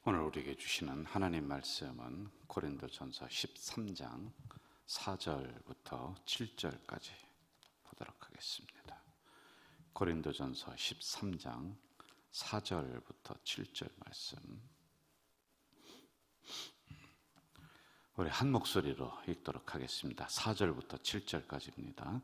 오늘 우리에게 주시는 하나님 말씀은 고린도전서 13장 4절부터 7절까지 보도록 하겠습니다. 고린도전서 13장 4절부터 7절 말씀, 우리 한 목소리로 읽도록 하겠습니다. 4절부터 7절까지입니다.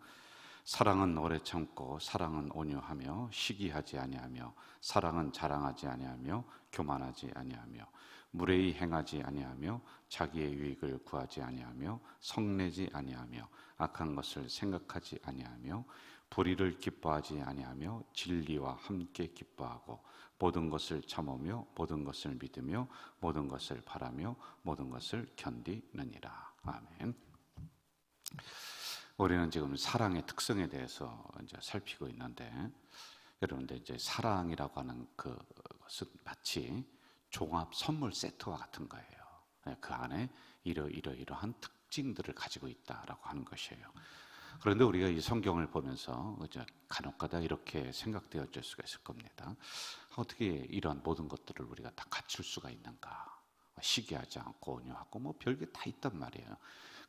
사랑은 오래 참고 사랑은 온유하며 시기하지 아니하며 사랑은 자랑하지 아니하며 교만하지 아니하며 무례히 행하지 아니하며 자기의 유익을 구하지 아니하며 성내지 아니하며 악한 것을 생각하지 아니하며 불의를 기뻐하지 아니하며 진리와 함께 기뻐하고 모든 것을 참으며 모든 것을 믿으며 모든 것을 바라며 모든 것을 견디느니라. 아멘. 우리는 지금 사랑의 특성에 대해서 이제 살피고 있는데, 여러분들 이제 사랑이라고 하는 그것은 마치 종합 선물 세트와 같은 거예요. 그 안에 이러이러한 특징들을 가지고 있다라고 하는 것이에요. 그런데 우리가 이 성경을 보면서 간혹가다 이렇게 생각되어질 수가 있을 겁니다. 어떻게 이러한 모든 것들을 우리가 다 갖출 수가 있는가? 시기하지 않고 온유하고 뭐 별게 다 있단 말이에요.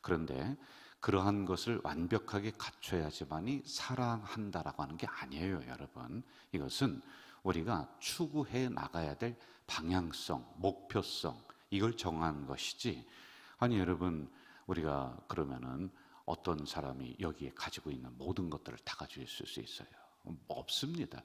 그런데 그러한 것을 완벽하게 갖춰야지만이 사랑한다라고 하는 게 아니에요, 여러분. 이것은 우리가 추구해 나가야 될 방향성, 목표성, 이걸 정한 것이지. 아니 여러분, 우리가 그러면은 어떤 사람이 여기에 가지고 있는 모든 것들을 다 가지고 있을 수 있어요? 없습니다.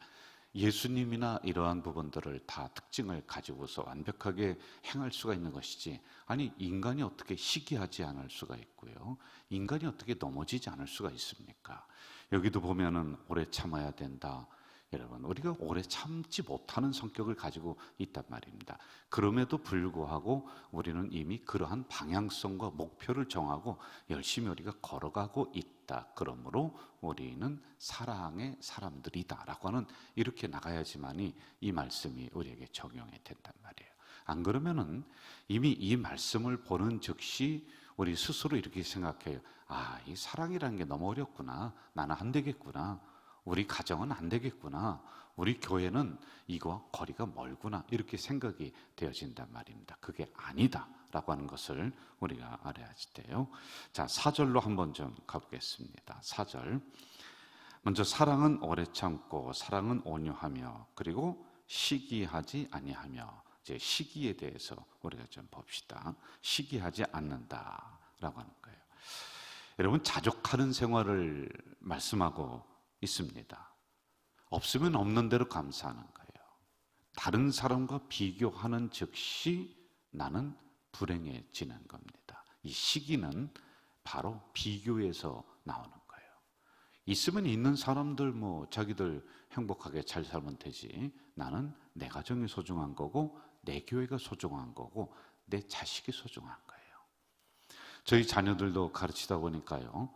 예수님이나 이러한 부분들을 다 특징을 가지고서 완벽하게 행할 수가 있는 것이지, 아니 인간이 어떻게 시기하지 않을 수가 있고요, 인간이 어떻게 넘어지지 않을 수가 있습니까? 여기도 보면은 오래 참아야 된다. 여러분, 우리가 오래 참지 못하는 성격을 가지고 있단 말입니다. 그럼에도 불구하고 우리는 이미 그러한 방향성과 목표를 정하고 열심히 우리가 걸어가고 있다. 그러므로 우리는 사랑의 사람들이다 라고 하는, 이렇게 나가야지만이 이 말씀이 우리에게 적용이 된단 말이에요. 안 그러면은 이미 이 말씀을 보는 즉시 우리 스스로 이렇게 생각해요. 아, 이 사랑이라는 게 너무 어렵구나. 나는 안 되겠구나. 우리 가정은 안 되겠구나. 우리 교회는 이거와 거리가 멀구나. 이렇게 생각이 되어진단 말입니다. 그게 아니다 라고 하는 것을 우리가 알아야 돼요. 자, 4절로 한번 좀 가보겠습니다. 4절. 먼저 사랑은 오래 참고 사랑은 온유하며 그리고 시기하지 아니하며, 이제 시기에 대해서 우리가 좀 봅시다. 시기하지 않는다 라고 하는 거예요. 여러분, 자족하는 생활을 말씀하고 있습니다. 없으면 없는 대로 감사하는 거예요. 다른 사람과 비교하는 즉시 나는 불행해지는 겁니다. 이 시기는 바로 비교에서 나오는 거예요. 있으면 있는 사람들 뭐 자기들 행복하게 잘 살면 되지, 나는 내 가정이 소중한 거고 내 교회가 소중한 거고 내 자식이 소중한 거예요. 저희 자녀들도 가르치다 보니까요,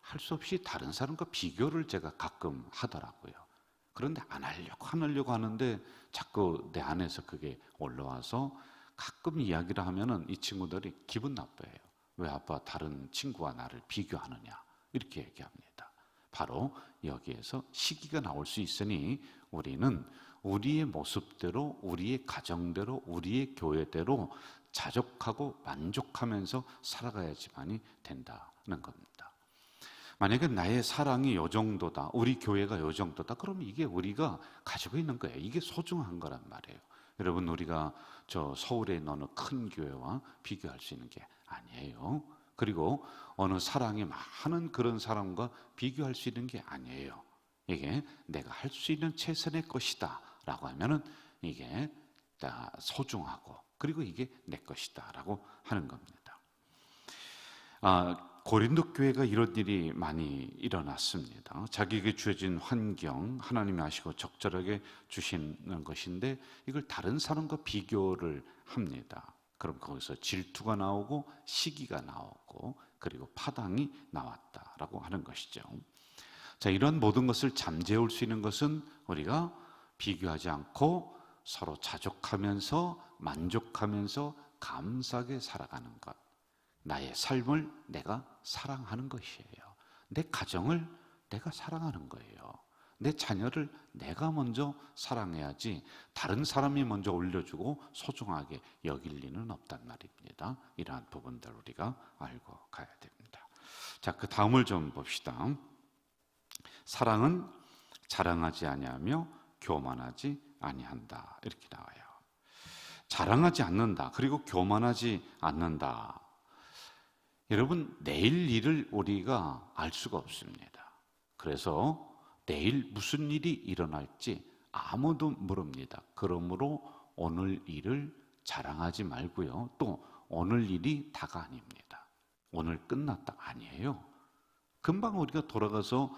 할 수 없이 다른 사람과 비교를 제가 가끔 하더라고요. 그런데 안 하려고 하는데 자꾸 내 안에서 그게 올라와서 가끔 이야기를 하면은 이 친구들이 기분 나빠해요. 왜 아빠 다른 친구와 나를 비교하느냐, 이렇게 얘기합니다. 바로 여기에서 시기가 나올 수 있으니 우리는 우리의 모습대로, 우리의 가정대로, 우리의 교회대로 자족하고 만족하면서 살아가야지만이 된다는 겁니다. 만약에 나의 사랑이 요 정도다, 우리 교회가 요 정도다, 그러면 이게 우리가 가지고 있는 거예요. 이게 소중한 거란 말이에요. 여러분, 우리가 저 서울에 있는 어느 큰 교회와 비교할 수 있는 게 아니에요. 그리고 어느 사랑이 많은 그런 사람과 비교할 수 있는 게 아니에요. 이게 내가 할 수 있는 최선의 것이다 라고 하면은 이게 다 소중하고, 그리고 이게 내 것이다 라고 하는 겁니다. 고린도 교회가 이런 일이 많이 일어났습니다. 자기에게 주어진 환경, 하나님이 아시고 적절하게 주시는 것인데 이걸 다른 사람과 비교를 합니다. 그럼 거기서 질투가 나오고 시기가 나오고 그리고 파당이 나왔다라고 하는 것이죠. 자, 이런 모든 것을 잠재울 수 있는 것은 우리가 비교하지 않고 서로 자족하면서 만족하면서 감사하게 살아가는 것. 나의 삶을 내가 사랑하는 것이에요. 내 가정을 내가 사랑하는 거예요. 내 자녀를 내가 먼저 사랑해야지 다른 사람이 먼저 올려주고 소중하게 여길 리는 없단 말입니다. 이러한 부분들 우리가 알고 가야 됩니다. 자, 그 다음을 좀 봅시다. 사랑은 자랑하지 아니하며 교만하지 아니한다. 이렇게 나와요. 자랑하지 않는다. 그리고 교만하지 않는다. 여러분, 내일 일을 우리가 알 수가 없습니다. 그래서 내일 무슨 일이 일어날지 아무도 모릅니다. 그러므로 오늘 일을 자랑하지 말고요. 또 오늘 일이 다가 아닙니다. 오늘 끝났다 아니에요. 금방 우리가 돌아가서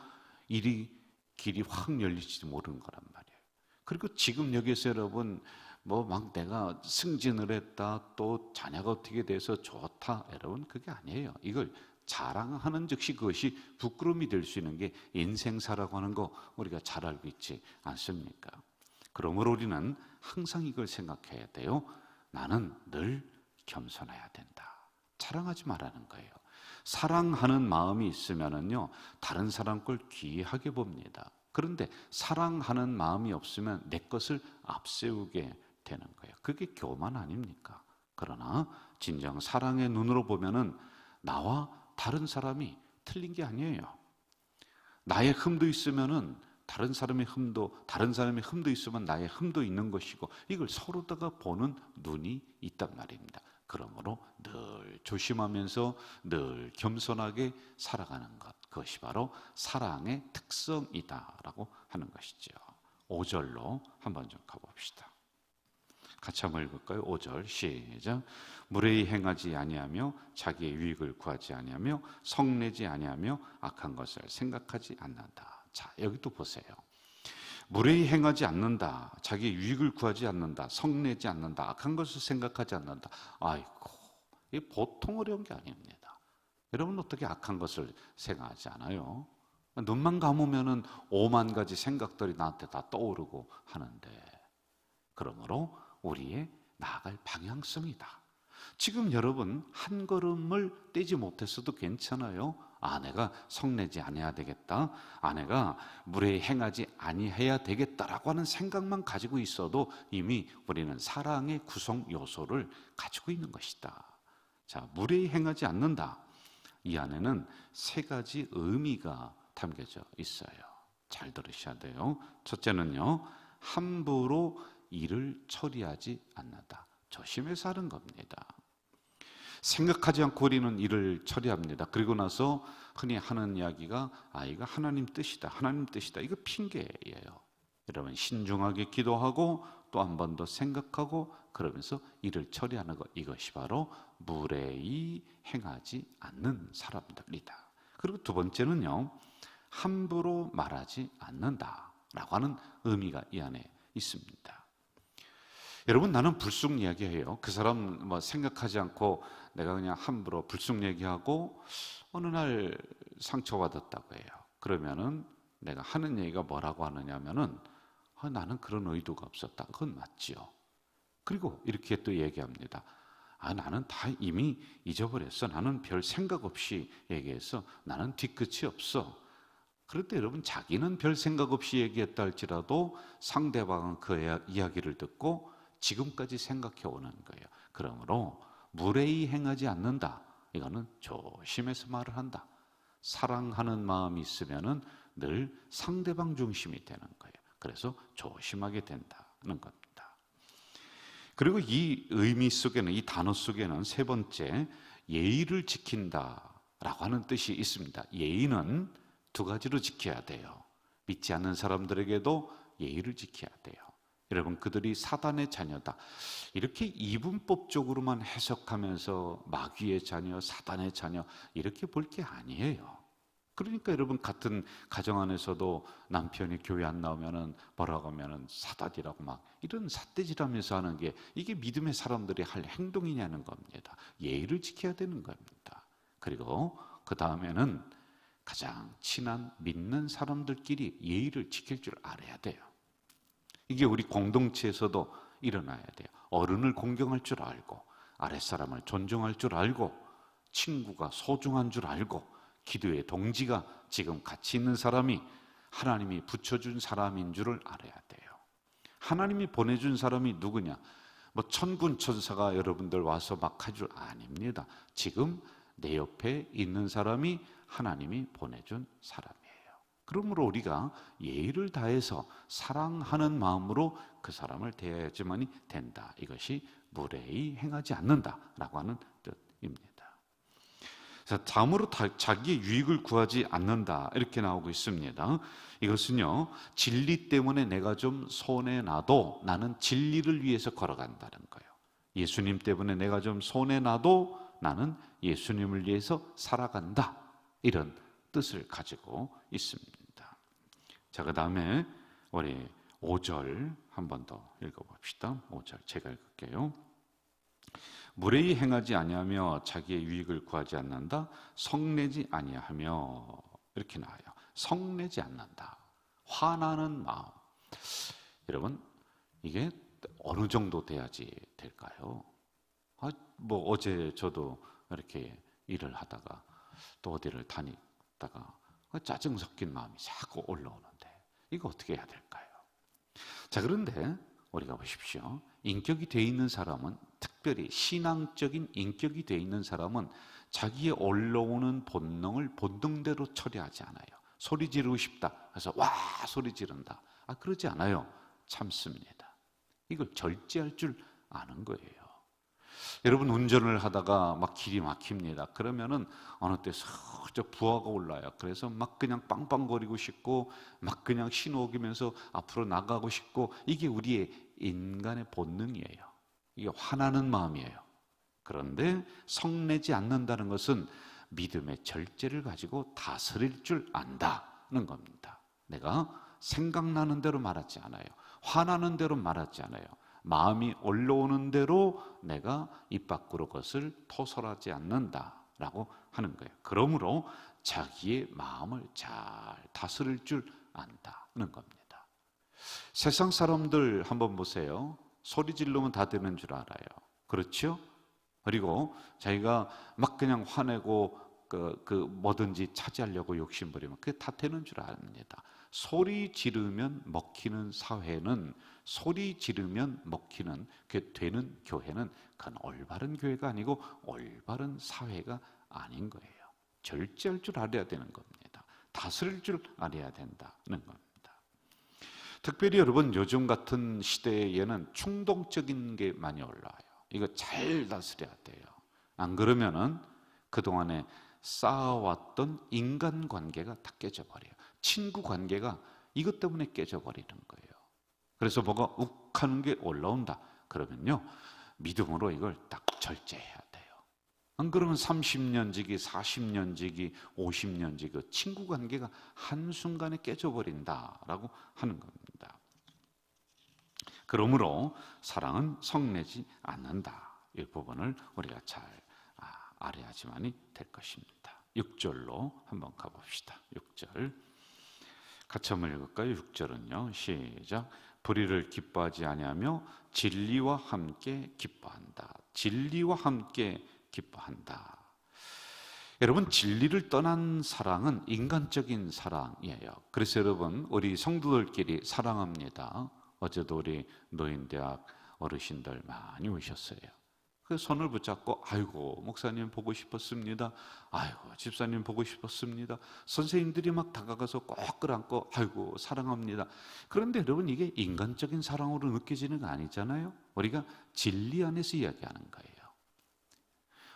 길이 확 열릴지도 모르는 거란 말이에요. 그리고 지금 여기서 여러분 막 내가 승진을 했다, 또 자녀가 어떻게 돼서 좋다, 여러분 그게 아니에요. 이걸 자랑하는 즉시 그것이 부끄러움이 될 수 있는 게 인생사라고 하는 거 우리가 잘 알고 있지 않습니까? 그러므로 우리는 항상 이걸 생각해야 돼요. 나는 늘 겸손해야 된다. 자랑하지 말라는 거예요. 사랑하는 마음이 있으면은요, 다른 사람 걸 귀하게 봅니다. 그런데 사랑하는 마음이 없으면 내 것을 앞세우게 되는 거예요. 그게 교만 아닙니까? 그러나 진정 사랑의 눈으로 보면은 나와 다른 사람이 틀린 게 아니에요. 나의 흠도 있으면은 다른 사람의 흠도 있으면 나의 흠도 있는 것이고, 이걸 서로다가 보는 눈이 있단 말입니다. 그러므로 늘 조심하면서 늘 겸손하게 살아가는 것, 그것이 바로 사랑의 특성이다라고 하는 것이죠. 5절로 한번 좀 가봅시다. 같이 한번 읽을까요? 5절 시작. 무례히 행하지 아니하며 자기의 유익을 구하지 아니하며 성내지 아니하며 악한 것을 생각하지 않는다. 자, 여기도 보세요. 무례히 행하지 않는다, 자기의 유익을 구하지 않는다, 성내지 않는다, 악한 것을 생각하지 않는다. 아이고, 이 보통 어려운 게 아닙니다. 여러분 어떻게 악한 것을 생각하지 않아요? 눈만 감으면은 5만 가지 생각들이 나한테 다 떠오르고 하는데, 그러므로 우리의 나아갈 방향성이다. 지금 여러분 한 걸음을 떼지 못했어도 괜찮아요. 내가 성내지 아니해야 되겠다, 내가 무례히 행하지 아니해야 되겠다라고 하는 생각만 가지고 있어도 이미 우리는 사랑의 구성 요소를 가지고 있는 것이다. 자, 무례히 행하지 않는다, 이 안에는 3가지 의미가 담겨져 있어요. 잘 들으셔야 돼요. 첫째는요, 함부로 일을 처리하지 않는다. 조심해서 하는 겁니다. 생각하지 않고 우리는 일을 처리합니다. 그리고 나서 흔히 하는 이야기가 이거 하나님 뜻이다, 하나님 뜻이다. 이거 핑계예요. 여러분 신중하게 기도하고 또 한 번 더 생각하고 그러면서 일을 처리하는 것, 이것이 바로 무례히 행하지 않는 사람들이다. 그리고 두 번째는요, 함부로 말하지 않는다라고 하는 의미가 이 안에 있습니다. 여러분, 나는 불쑥 얘기해요. 그 사람 생각하지 않고 내가 그냥 함부로 불쑥 얘기하고 어느 날 상처받았다고 해요. 그러면은 내가 하는 얘기가 뭐라고 하느냐면은 나는 그런 의도가 없었다. 그건 맞지요. 그리고 이렇게 또 얘기합니다. 나는 다 이미 잊어버렸어. 나는 별 생각 없이 얘기해서 나는 뒤끝이 없어. 그런데 여러분, 자기는 별 생각 없이 얘기했다 할지라도 상대방은 그 이야기를 듣고 지금까지 생각해 오는 거예요. 그러므로 무례히 행하지 않는다, 이거는 조심해서 말을 한다. 사랑하는 마음이 있으면은 늘 상대방 중심이 되는 거예요. 그래서 조심하게 된다는 겁니다. 그리고 이 의미 속에는, 이 단어 속에는 3번째, 예의를 지킨다라고 하는 뜻이 있습니다. 예의는 2가지로 지켜야 돼요. 믿지 않는 사람들에게도 예의를 지켜야 돼요. 여러분, 그들이 사단의 자녀다, 이렇게 이분법적으로만 해석하면서 마귀의 자녀, 사단의 자녀 이렇게 볼 게 아니에요. 그러니까 여러분, 같은 가정 안에서도 남편이 교회 안 나오면은 뭐라고 하면은 사단이라고 막 이런 삿대질하면서 하는 게 이게 믿음의 사람들이 할 행동이냐는 겁니다. 예의를 지켜야 되는 겁니다. 그리고 그 다음에는 가장 친한 믿는 사람들끼리 예의를 지킬 줄 알아야 돼요. 이게 우리 공동체에서도 일어나야 돼요. 어른을 공경할 줄 알고, 아랫사람을 존중할 줄 알고, 친구가 소중한 줄 알고, 기도의 동지가 지금 같이 있는 사람이 하나님이 붙여준 사람인 줄을 알아야 돼요. 하나님이 보내준 사람이 누구냐? 뭐 천군 천사가 여러분들 와서 막 할 줄 아닙니다. 지금 내 옆에 있는 사람이 하나님이 보내준 사람이에요. 그러므로 우리가 예의를 다해서 사랑하는 마음으로 그 사람을 대해야지만이 된다. 이것이 무례히 행하지 않는다라고 하는 뜻입니다. 다음으로 자기의 유익을 구하지 않는다 이렇게 나오고 있습니다. 이것은요, 진리 때문에 내가 좀 손해나도 나는 진리를 위해서 걸어간다는 거예요. 예수님 때문에 내가 좀 손해나도 나는 예수님을 위해서 살아간다, 이런 뜻을 가지고 있습니다. 자, 그 다음에 우리 5절 한 번 더 읽어봅시다. 5절 제가 읽을게요. 무례히 행하지 아니하며 자기의 유익을 구하지 않는다. 성내지 아니하며, 이렇게 나와요. 성내지 않는다. 화나는 마음. 여러분, 이게 어느 정도 돼야지 될까요? 뭐 어제 저도 이렇게 일을 하다가 또 어디를 다니다가 짜증 섞인 마음이 자꾸 올라오는데 이거 어떻게 해야 될까요? 자, 그런데 우리가 보십시오. 인격이 돼 있는 사람은, 특별히 신앙적인 인격이 돼 있는 사람은 자기의 올라오는 본능을 본능대로 처리하지 않아요. 소리 지르고 싶다 그래서 와 소리 지른다, 그러지 않아요. 참습니다. 이걸 절제할 줄 아는 거예요. 여러분, 운전을 하다가 막 길이 막힙니다. 그러면은 어느 때 슬쩍 부하가 올라요. 그래서 막 그냥 빵빵거리고 싶고 막 그냥 신호 어기면서 앞으로 나가고 싶고, 이게 우리의 인간의 본능이에요. 이게 화나는 마음이에요. 그런데 성내지 않는다는 것은 믿음의 절제를 가지고 다스릴 줄 안다는 겁니다. 내가 생각나는 대로 말하지 않아요. 화나는 대로 말하지 않아요. 마음이 올라오는 대로 내가 입 밖으로 그것을 토설하지 않는다라고 하는 거예요. 그러므로 자기의 마음을 잘 다스릴 줄 안다는 겁니다. 세상 사람들 한번 보세요. 소리 지르면 다 되는 줄 알아요. 그렇죠? 그리고 자기가 막 그냥 화내고 뭐든지 차지하려고 욕심부리면 그게 다 되는 줄 압니다. 소리 지르면 먹히는 사회는, 소리 지르면 먹히는, 그 되는 교회는 그건 올바른 교회가 아니고 올바른 사회가 아닌 거예요. 절제할 줄 알아야 되는 겁니다. 다스릴 줄 알아야 된다는 겁니다. 특별히 여러분, 요즘 같은 시대에는 충동적인 게 많이 올라와요. 이거 잘 다스려야 돼요. 안 그러면은 그동안에 쌓아왔던 인간관계가 다 깨져버려요. 친구 관계가 이것 때문에 깨져버리는 거예요. 그래서 뭐가 욱하는 게 올라온다 그러면요, 믿음으로 이걸 딱 절제해야 돼요. 안 그러면 30년 지기, 40년 지기, 50년 지기 친구 관계가 한순간에 깨져버린다라고 하는 겁니다. 그러므로 사랑은 성내지 않는다, 이 부분을 우리가 잘 알아야지만이 될 것입니다. 6절로 한번 가봅시다. 6절 같이 한번 읽을까요? 6절은요, 시작. 불의를 기뻐하지 아니하며 진리와 함께 기뻐한다. 진리와 함께 기뻐한다. 여러분, 진리를 떠난 사랑은 인간적인 사랑이에요. 그래서 여러분, 우리 성도들끼리 사랑합니다. 어제도 우리 노인대학 어르신들 많이 오셨어요. 그 손을 붙잡고 아이고 목사님 보고 싶었습니다. 아이고 집사님 보고 싶었습니다. 선생님들이 막 다가가서 꼭 끌어안고 아이고 사랑합니다. 그런데 여러분, 이게 인간적인 사랑으로 느껴지는 거 아니잖아요. 우리가 진리 안에서 이야기하는 거예요.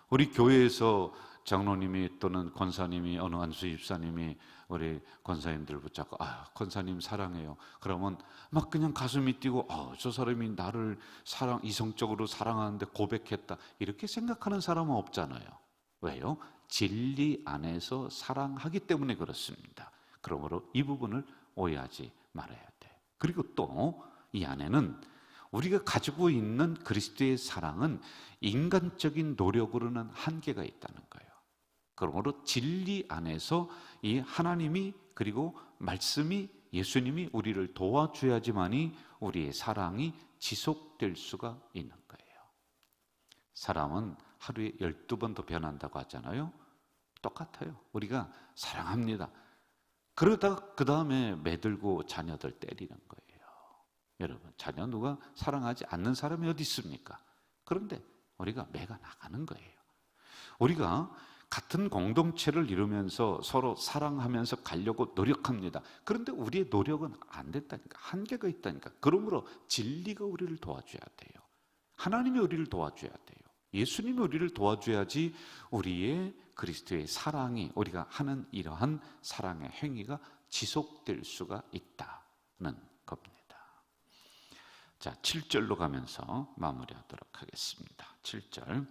우리 교회에서 장로님이 또는 권사님이, 어느 안수 집사님이 우리 권사님들 붙잡고 권사님 사랑해요. 그러면 막 그냥 가슴이 뛰고 저 사람이 나를 이성적으로 사랑하는데 고백했다, 이렇게 생각하는 사람은 없잖아요. 왜요? 진리 안에서 사랑하기 때문에 그렇습니다. 그러므로 이 부분을 오해하지 말아야 돼. 그리고 또 이 안에는 우리가 가지고 있는 그리스도의 사랑은 인간적인 노력으로는 한계가 있다는 거예요. 그러므로 진리 안에서 이 하나님이, 그리고 말씀이, 예수님이 우리를 도와줘야지만이 우리의 사랑이 지속될 수가 있는 거예요. 사람은 하루에 12번 더 변한다고 하잖아요. 똑같아요. 우리가 사랑합니다. 그러다가 그 다음에 매들고 자녀들 때리는 거예요. 여러분, 자녀 누가 사랑하지 않는 사람이 어디 있습니까? 그런데 우리가 매가 나가는 거예요. 우리가 같은 공동체를 이루면서 서로 사랑하면서 가려고 노력합니다. 그런데 우리의 노력은 안 됐다니까. 한계가 있다니까. 그러므로 진리가 우리를 도와줘야 돼요. 하나님이 우리를 도와줘야 돼요. 예수님이 우리를 도와줘야지 우리의 그리스도의 사랑이, 우리가 하는 이러한 사랑의 행위가 지속될 수가 있다는 겁니다. 자, 7절로 가면서 마무리하도록 하겠습니다. 7절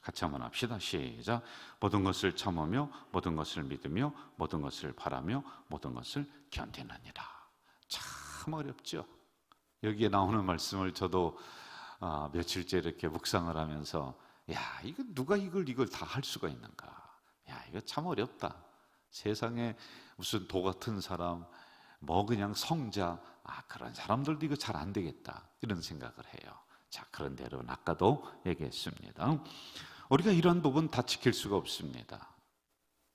같이 한번 합시다. 시작. 모든 것을 참으며 모든 것을 믿으며 모든 것을 바라며 모든 것을 견디느니라. 참 어렵죠. 여기에 나오는 말씀을 저도 며칠째 이렇게 묵상을 하면서, 야, 이거 누가 이걸 다 할 수가 있는가? 야, 이거 참 어렵다. 세상에 무슨 도 같은 사람, 뭐 그냥 성자, 그런 사람들도 이거 잘 안 되겠다, 이런 생각을 해요. 자, 그런데 여러분, 아까도 얘기했습니다. 우리가 이러한 부분 다 지킬 수가 없습니다.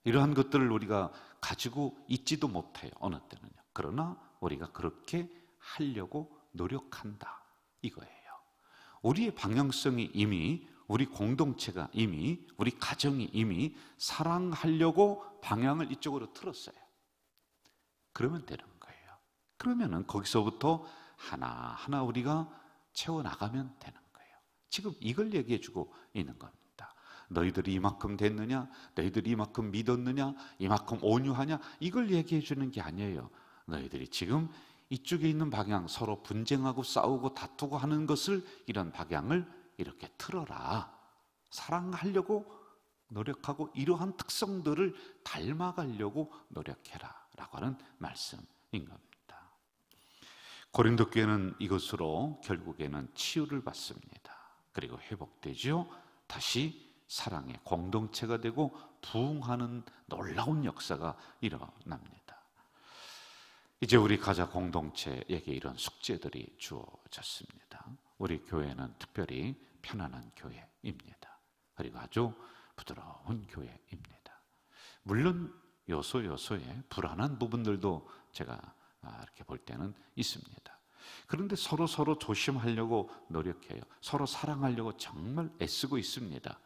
이러한 것들을 우리가 가지고 있지도 못해요. 어느 때는요. 그러나 우리가 그렇게 하려고 노력한다, 이거예요. 우리의 방향성이 이미, 우리 공동체가 이미, 우리 가정이 이미 사랑하려고 방향을 이쪽으로 틀었어요. 그러면 되는 거예요. 그러면은 거기서부터 하나하나 우리가 채워나가면 되는 거예요. 지금 이걸 얘기해 주고 있는 겁니다. 너희들이 이만큼 됐느냐, 너희들이 이만큼 믿었느냐, 이만큼 온유하냐, 이걸 얘기해 주는 게 아니에요. 너희들이 지금 이쪽에 있는 방향, 서로 분쟁하고 싸우고 다투고 하는 것을, 이런 방향을 이렇게 틀어라. 사랑하려고 노력하고 이러한 특성들을 닮아가려고 노력해라 라고 하는 말씀인 겁니다. 고린도 교회는 이것으로 결국에는 치유를 받습니다. 그리고 회복되죠. 다시 사랑의 공동체가 되고 부흥하는 놀라운 역사가 일어납니다. 이제 우리 가자 공동체에게 이런 숙제들이 주어졌습니다. 우리 교회는 특별히 편안한 교회입니다. 그리고 아주 부드러운 교회입니다. 물론 요소에 불안한 부분들도 제가 이렇게 볼 때는 있습니다. 그런데 서로 조심하려고 노력해요. 서로 사랑하려고 정말 애쓰고 있습니다.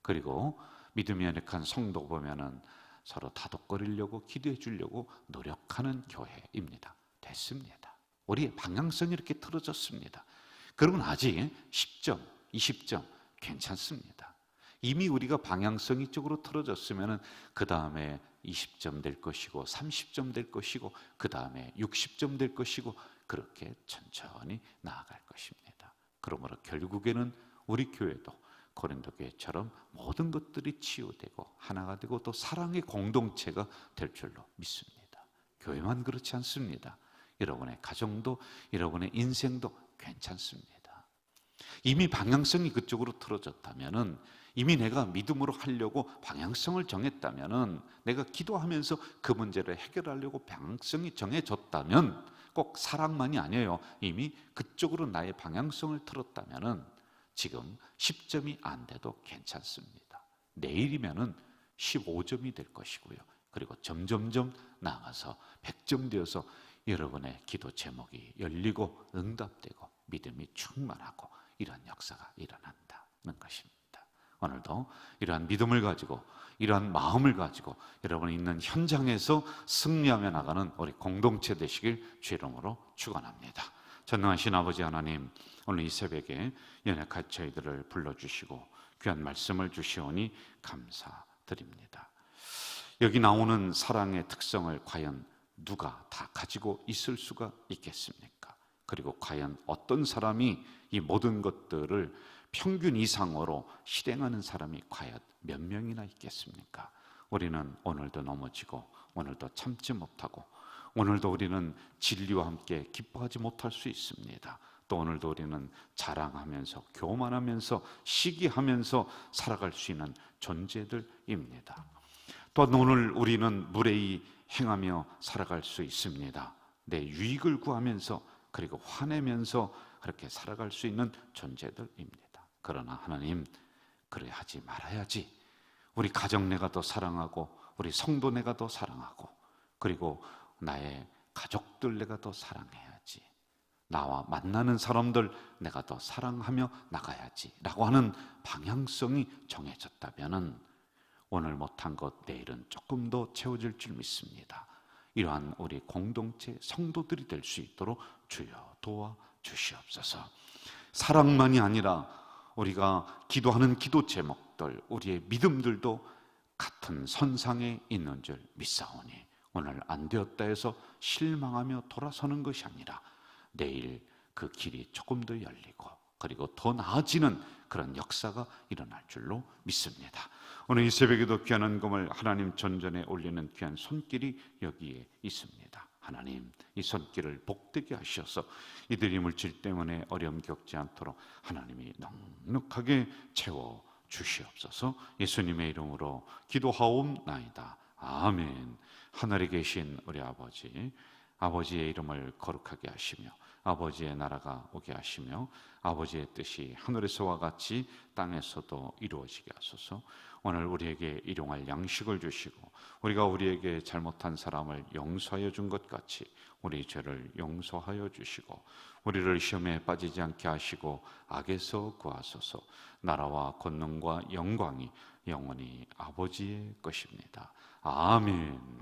그리고 믿음이 연약한 성도 보면은 서로 다독거리려고, 기도해 주려고 노력하는 교회입니다. 됐습니다. 우리의 방향성이 이렇게 틀어졌습니다. 그러면 아직 10점, 20점 괜찮습니다. 이미 우리가 방향성이 쪽으로 틀어졌으면은 그 다음에 20점 될 것이고 30점 될 것이고 그 다음에 60점 될 것이고, 그렇게 천천히 나아갈 것입니다. 그러므로 결국에는 우리 교회도 고린도 교회처럼 모든 것들이 치유되고 하나가 되고 또 사랑의 공동체가 될 줄로 믿습니다. 교회만 그렇지 않습니다. 여러분의 가정도, 여러분의 인생도 괜찮습니다. 이미 방향성이 그쪽으로 틀어졌다면은, 이미 내가 믿음으로 하려고 방향성을 정했다면은, 내가 기도하면서 그 문제를 해결하려고 방향성이 정해졌다면, 꼭 사랑만이 아니에요. 이미 그쪽으로 나의 방향성을 틀었다면은 지금 10점이 안 돼도 괜찮습니다. 내일이면은 15점이 될 것이고요. 그리고 점점점 나아가서 100점 되어서 여러분의 기도 제목이 열리고 응답되고 믿음이 충만하고 이러한 역사가 일어난다는 것입니다. 오늘도 이러한 믿음을 가지고, 이러한 마음을 가지고 여러분이 있는 현장에서 승리하며 나가는 우리 공동체 되시길 주 이름으로 축원합니다. 전능하신 아버지 하나님, 오늘 이 새벽에 연약한 저희들을 불러주시고 귀한 말씀을 주시오니 감사드립니다. 여기 나오는 사랑의 특성을 과연 누가 다 가지고 있을 수가 있겠습니까? 그리고 과연 어떤 사람이 이 모든 것들을 평균 이상으로 실행하는 사람이 과연 몇 명이나 있겠습니까? 우리는 오늘도 넘어지고, 오늘도 참지 못하고, 오늘도 우리는 진리와 함께 기뻐하지 못할 수 있습니다. 또 오늘도 우리는 자랑하면서, 교만하면서, 시기하면서 살아갈 수 있는 존재들입니다. 또 오늘 우리는 무례히 행하며 살아갈 수 있습니다. 내 유익을 구하면서, 그리고 화내면서 그렇게 살아갈 수 있는 존재들입니다. 그러나 하나님, 그래 하지 말아야지. 우리 가정 내가 더 사랑하고, 우리 성도 내가 더 사랑하고, 그리고 나의 가족들 내가 더 사랑해야지, 나와 만나는 사람들 내가 더 사랑하며 나가야지 라고 하는 방향성이 정해졌다면 오늘 못한 것 내일은 조금 더 채워질 줄 믿습니다. 이러한 우리 공동체 성도들이 될 수 있도록 주여 도와 주시옵소서. 사랑만이 아니라 우리가 기도하는 기도 제목들, 우리의 믿음들도 같은 선상에 있는 줄 믿사오니 오늘 안 되었다 해서 실망하며 돌아서는 것이 아니라 내일 그 길이 조금 더 열리고 그리고 더 나아지는 그런 역사가 일어날 줄로 믿습니다. 오늘 이 새벽에도 귀한 헌금을 하나님 전전에 올리는 귀한 손길이 여기에 있습니다. 하나님, 이 손길을 복되게 하셔서 이들이 물질 때문에 어려움 겪지 않도록 하나님이 넉넉하게 채워 주시옵소서. 예수님의 이름으로 기도하옵나이다. 아멘. 하늘에 계신 우리 아버지, 아버지의 이름을 거룩하게 하시며 아버지의 나라가 오게 하시며 아버지의 뜻이 하늘에서와 같이 땅에서도 이루어지게 하소서. 오늘 우리에게 일용할 양식을 주시고 우리가 우리에게 잘못한 사람을 용서하여 준 것 같이 우리 죄를 용서하여 주시고 우리를 시험에 빠지지 않게 하시고 악에서 구하소서. 나라와 권능과 영광이 영원히 아버지의 것입니다. 아멘.